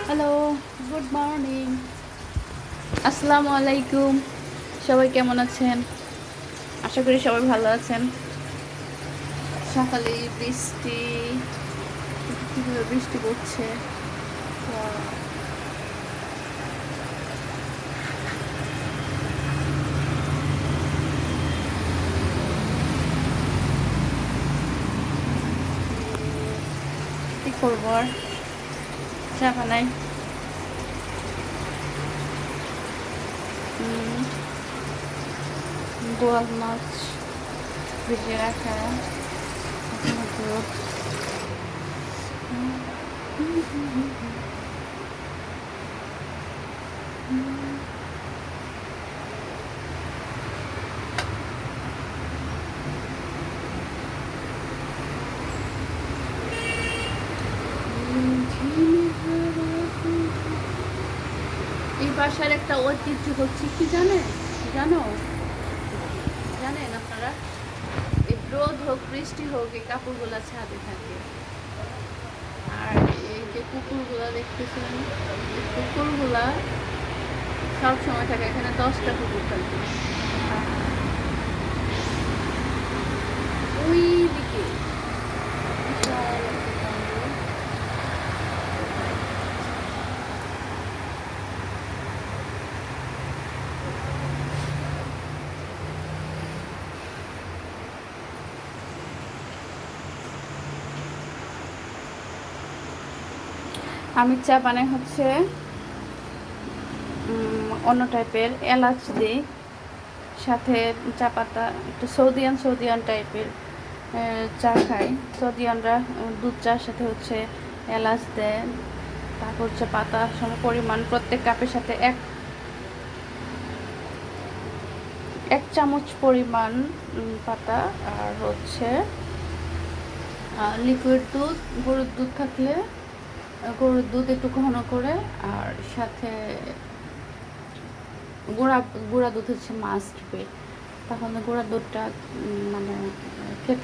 Hello, good morning, আসসালামু আলাইকুম। সবাই কেমন আছেন? আশা করি সবাই ভালো আছেন। সকালে বৃষ্টি, কীভাবে বৃষ্টি পড়ছে। কী করবো আর, চা বানাই। বোয়াল মাছ ভিজিয়ে রাখা, দুধ। এই বাসার একটা ঐতিহ্য হচ্ছে কি জানো জানেন আপনারা? এই রোদ হোক বৃষ্টি হোক, এই কাপড়গুলা ছাদে থাকে। আর এই যে কুকুরগুলা দেখতেছেন, এই কুকুরগুলা সব সময় থাকে এখানে। 10টা কুকুর থাকে ওই দিকে। বিশাল একটা জঙ্গল। আমি চা বানাই হচ্ছে অন্য টাইপের, এলাচ দিই, সাথে চা পাতা, একটু সৌদিয়ান টাইপের চা খাই। সৌদিয়ানরা দুধ চার সাথে হচ্ছে এলাচ দেয়, তারপর হচ্ছে পাতা সম পরিমাণ প্রত্যেক কাপের সাথে এক চামচ পরিমাণ পাতা। আর হচ্ছে লিকুইড দুধ, গরুর দুধ থাকলে গরুর দুধ একটু ঘন করে, আর সাথে গুঁড়া গুঁড়া দুধ হচ্ছে মাস্ট বি। তাহলে গুঁড়া দুধটা মানে খেতে